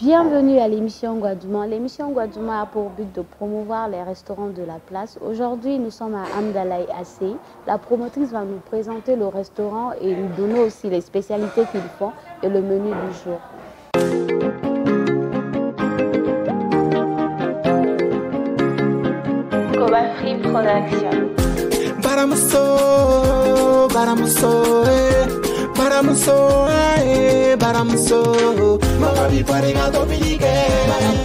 Bienvenue à l'émission Guadouma. L'émission Guadouma a pour but de promouvoir les restaurants de la place. Aujourd'hui, nous sommes à Amdalaï Acey. La promotrice va nous présenter le restaurant et nous donner aussi les spécialités qu'ils font et le menu du jour. Koba Free Production. Baramuso, baramuso, baramuso, baramuso.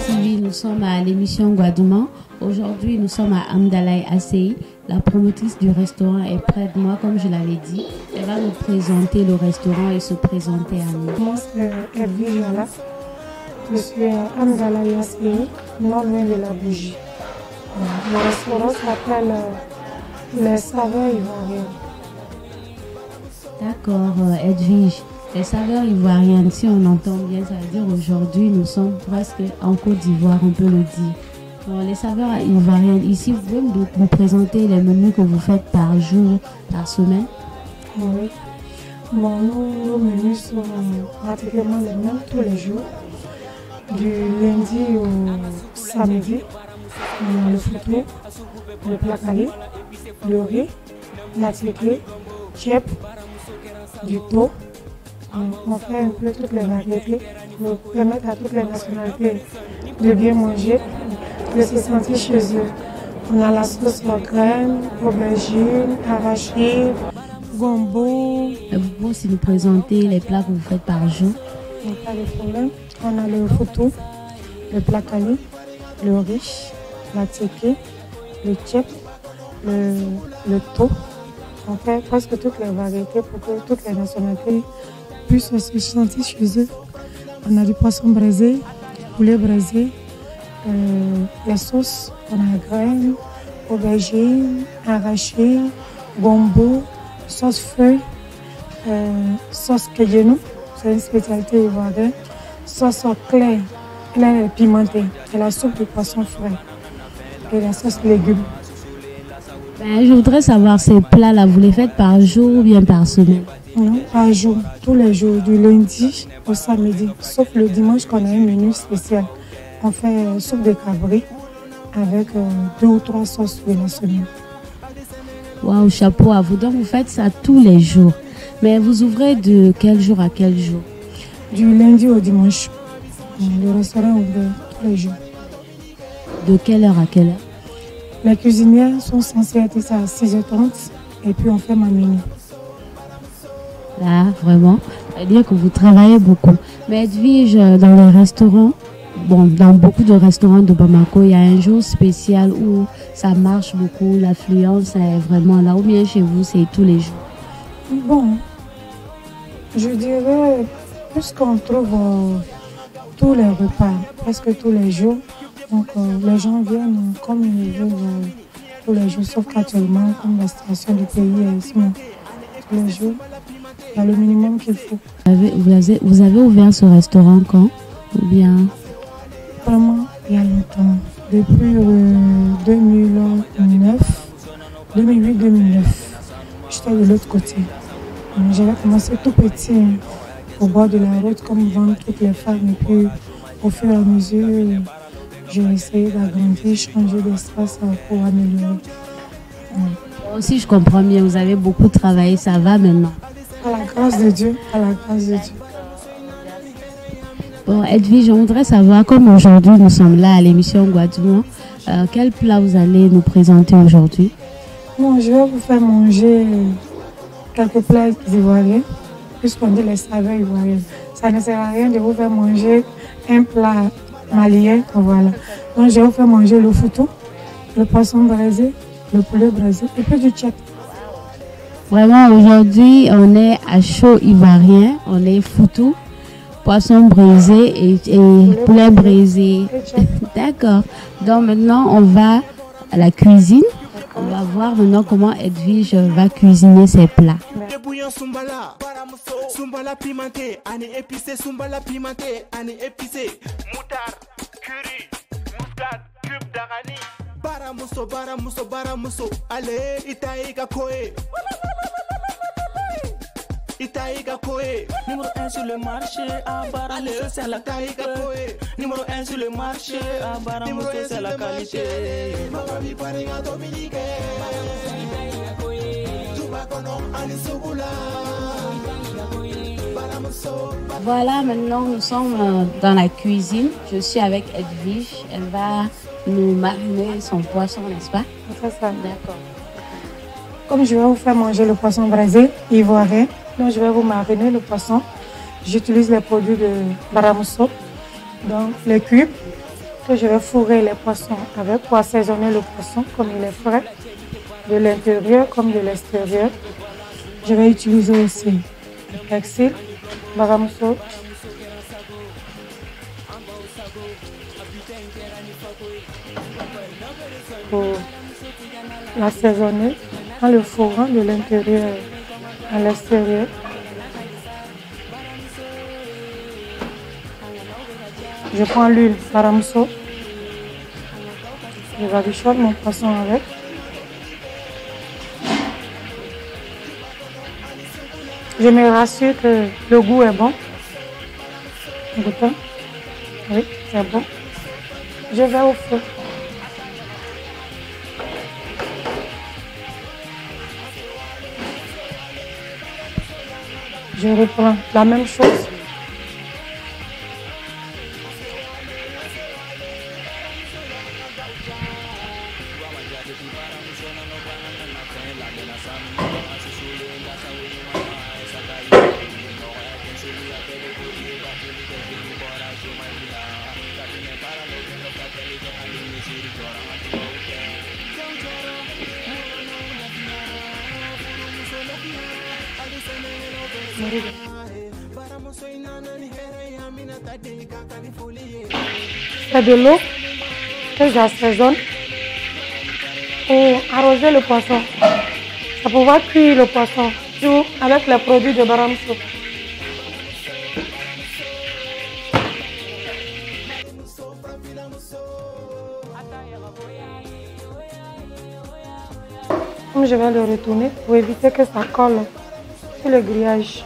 TV, nous sommes à l'émission Guadouma. Aujourd'hui, nous sommes à Amdalaï Acey. La promotrice du restaurant est près de moi, comme je l'avais dit. Elle va nous présenter le restaurant et se présenter à nous. Moi, c'est Edwige Jala. Je suis à Amdalaï Acey, non loin de la bougie. Le restaurant s'appelle Les Saveurs Ivoiriennes. D'accord, Edwige. Les saveurs ivoiriennes, si on entend bien, ça veut dire aujourd'hui, nous sommes presque en Côte d'Ivoire, on peut le dire. Bon, les saveurs ivoiriennes, ici, vous pouvez nous présenter les menus que vous faites par jour, par semaine? Oui. Bon, nos menus sont pratiquement les mêmes tous les jours. Du lundi au samedi, on a le foutou, le plat calé, le riz, la tiquée, chep, du thon. On fait un peu toutes les variétés pour permettre à toutes les nationalités de bien manger, de se sentir chez eux. On a la sauce aux graines, aubergine, arachide, gombo. Vous pouvez aussi nous présenter les plats que vous faites par jour? Pas de problème. On a le foutou, le plat calé, le riz, la tiquée, le tchèp, le thon. On fait presque toutes les variétés pour que toutes les nationalités puissent se sentir chez eux. On a du poisson braisé, poulet braisé, les sauces, on a graines, aubergine, arachide, gombo, sauce feuille, sauce kegeno, c'est une spécialité ivoirienne, sauce claire et pimentée, et la soupe de poisson frais et la sauce légumes. Ben, je voudrais savoir, ces plats-là, vous les faites par jour ou bien par semaine? Non, par jour, tous les jours, du lundi au samedi, sauf le dimanche qu'on a un menu spécial. On fait soupe de cabri avec 2 ou 3 sauces de la semaine. Waouh, chapeau à vous. Donc, vous faites ça tous les jours. Mais vous ouvrez de quel jour à quel jour? Du lundi au dimanche. Le restaurant ouvre tous les jours. De quelle heure à quelle heure? Les cuisinières sont censées être à 6h30 et puis on fait ma minuit. Là, vraiment, ça veut dire que vous travaillez beaucoup. Mais Edwige, dans les restaurants, bon, dans beaucoup de restaurants de Bamako, il y a un jour spécial où ça marche beaucoup, l'affluence est vraiment là. Ou bien chez vous, c'est tous les jours? Bon, je dirais, puisqu'on trouve tous les repas, presque tous les jours, donc les gens viennent comme ils veulent tous les jours, sauf qu'actuellement, comme la situation du pays est tous les jours, il y a le minimum qu'il faut. Vous avez ouvert ce restaurant quand? Ou bien? Vraiment, il y a longtemps, depuis 2009, 2008-2009, j'étais de l'autre côté. J'avais commencé tout petit, au bord de la route, comme vendent toutes les femmes, et puis au fur et à mesure, j'ai essayé d'agrandir, changer d'espace pour améliorer. Aussi, je comprends bien, vous avez beaucoup travaillé, ça va maintenant? À la grâce de Dieu, à la grâce de Dieu. Bon, Edwige, je voudrais savoir, comme aujourd'hui nous sommes là à l'émission Guadouma, quel plat vous allez nous présenter aujourd'hui? Bon, je vais vous faire manger quelques plats ivoiriens, puisqu'on dit les saveurs ivoiriennes. Ça ne sert à rien de vous faire manger un plat malien, voilà. Donc je vais vous faire manger le foutou, le poisson braisé, le poulet braisé et puis du tchèp. Vraiment, aujourd'hui, on est à chaud ivoirien, on est foutou, poisson braisé et poulet braisé. D'accord. Donc maintenant, on va à la cuisine. On va voir maintenant comment Edwige va cuisiner ses plats. Sumbala pimenté, année épicée, sumbala pimenté, année épicée, moutarde, Baramuso, baramuso, baramuso, allez, Itaïga Koé. Itaïga Koé. Numéro 1 sur le marché, à Baramuso, c'est la qualité. Numéro 1 sur le marché, à Baramuso, c'est la qualité. Mamabi Paringa Dominique. Tubakono Anisugula. Voilà, maintenant nous sommes dans la cuisine. Je suis avec Edwige. Elle va nous mariner son poisson, n'est-ce pas? C'est ça. D'accord. Comme je vais vous faire manger le poisson braisé ivoirien, donc je vais vous mariner le poisson. J'utilise les produits de Baramuso, donc les cubes que je vais fourrer les poissons avec pour assaisonner le poisson comme il est frais, de l'intérieur comme de l'extérieur. Je vais utiliser aussi le persil, Baramuso. Pour l'assaisonner en le fourrant de l'intérieur à l'extérieur. Je prends l'huile Baramuso. Je ravichonne mon poisson avec. Je me rassure que le goût est bon. Goûtons. Oui, c'est bon. Je vais au feu. Je reprends la même chose. C'est de l'eau que j'assaisonne pour arroser le poisson. Ça pouvoir cuire le poisson avec les produits de Baramuso. Comme je vais le retourner pour éviter que ça colle sur le grillage.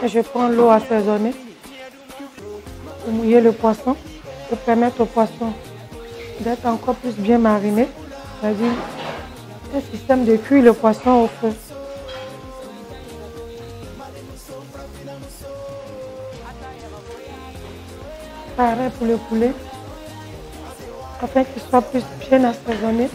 Et je prends l'eau assaisonnée pour mouiller le poisson, pour permettre au poisson d'être encore plus bien mariné. C'est-à-dire un système de cuire le poisson au feu. Pareil pour le poulet, afin qu'il soit plus bien assaisonné.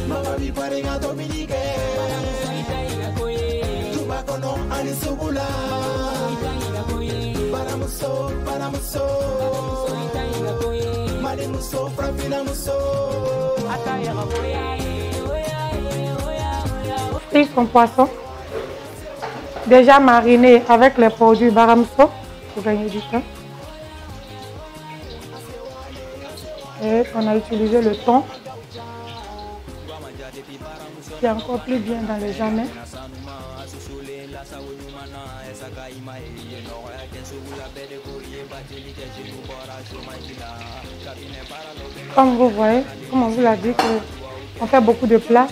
Mamabi Paringa Dominique. Tubakono Anisugula. Baramuso, Baramuso. Malimuso, Frapinamuso. Et son poisson déjà mariné avec les produits Baramuso pour gagner du temps. Et on a utilisé le thon qui est encore plus bien dans le jamais. Comme vous voyez, comme on vous l'a dit, on fait beaucoup de plats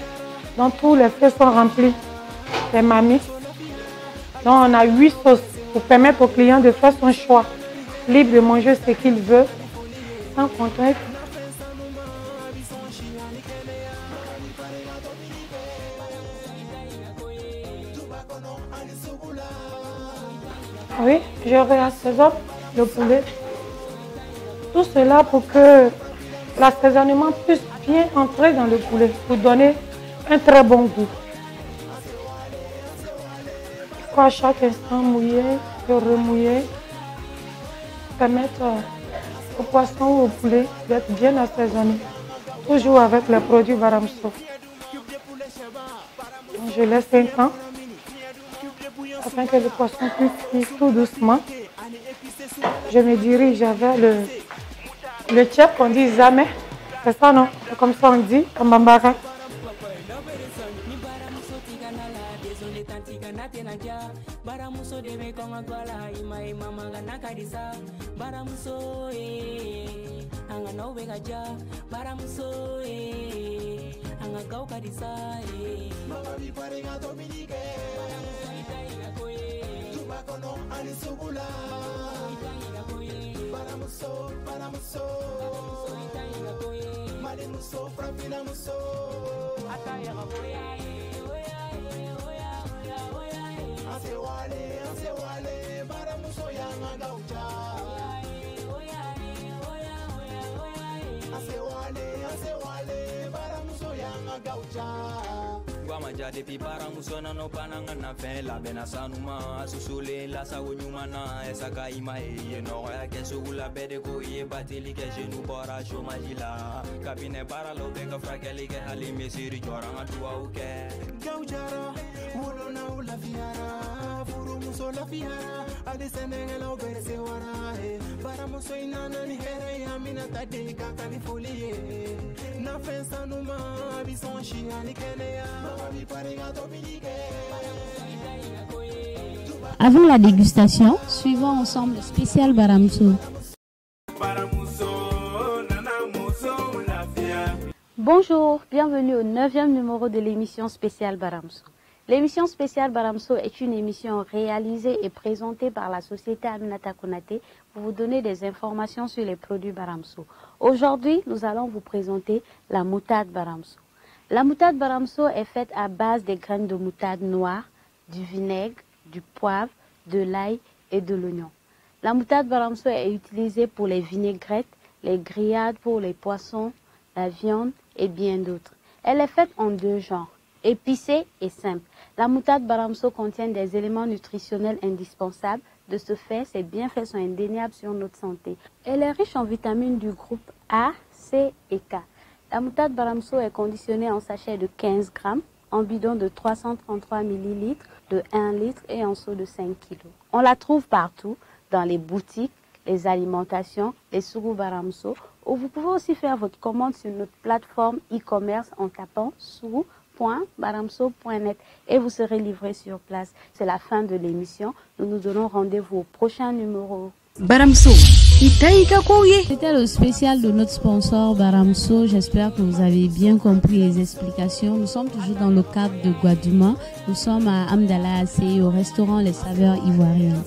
dont tous les feux sont remplis. Les mamies. Donc on a 8 sauces pour permettre au client de faire son choix, libre de manger ce qu'il veut, sans contrainte. Oui, je réassaisonne le poulet Tout cela pour que l'assaisonnement puisse bien entrer dans le poulet pour donner un très bon goût. Il faut à chaque instant mouiller et remouiller, permettre au poisson ou au poulet d'être bien assaisonné, toujours avec les produits Baramso. Je laisse un temps afin que le poisson puisse cuire tout doucement. Je me dirige vers le tchèp qu'on dit jamais. C'est ça, non? C'est comme ça on dit en bambara. Baramuso debe con aguala ima ima mangana kadisa Baramuso anga no vega ja Baramuso anga gau kadisa mama mi parenga dominike tuba kono ali sugula Baramuso Baramuso Malimuso frapina muso ataya gaboya Asewale, Baramuso yanga gaucha. Asewale, Baramuso yanga gaucha. Guamaja depi Baramuso na no pananga na fe la bena sanuma susule la sa wonyumana esaka ima e no ya kesula bede ko ye batili ke jenu bora shomajila kabine bara lo benga frakeli ke hali mesiri joranga tuwa uke gaujara mulona ula fiara furu muso la fiara adisene la obese wara Baramuso inana ni here ya mina tadika kanifulie na fe sanuma bison shiani kenya Avant la dégustation, suivons ensemble le spécial Baramso. Bonjour, bienvenue au 9e numéro de l'émission spéciale Baramso. L'émission spéciale Baramso est une émission réalisée et présentée par la société Aminata Konaté pour vous donner des informations sur les produits Baramso. Aujourd'hui, nous allons vous présenter la moutarde Baramso. La moutarde Baramso est faite à base des graines de moutarde noire, du vinaigre, du poivre, de l'ail et de l'oignon. La moutarde Baramso est utilisée pour les vinaigrettes, les grillades pour les poissons, la viande et bien d'autres. Elle est faite en deux genres, épicée et simple. La moutarde Baramso contient des éléments nutritionnels indispensables. De ce fait, ses bienfaits sont indéniables sur notre santé. Elle est riche en vitamines du groupe A, C et K. La moutarde Baramso est conditionnée en sachet de 15 grammes, en bidon de 333 ml, de 1 litre et en seau de 5 kg. On la trouve partout, dans les boutiques, les alimentations, les sourous Baramso, ou vous pouvez aussi faire votre commande sur notre plateforme e-commerce en tapant sourou.baramso.net et vous serez livré sur place. C'est la fin de l'émission. Nous nous donnons rendez-vous au prochain numéro. Baramso. C'était le spécial de notre sponsor Baramso. J'espère que vous avez bien compris les explications. Nous sommes toujours dans le cadre de Guadouma. Nous sommes à Amdala, au restaurant Les Saveurs Ivoiriennes.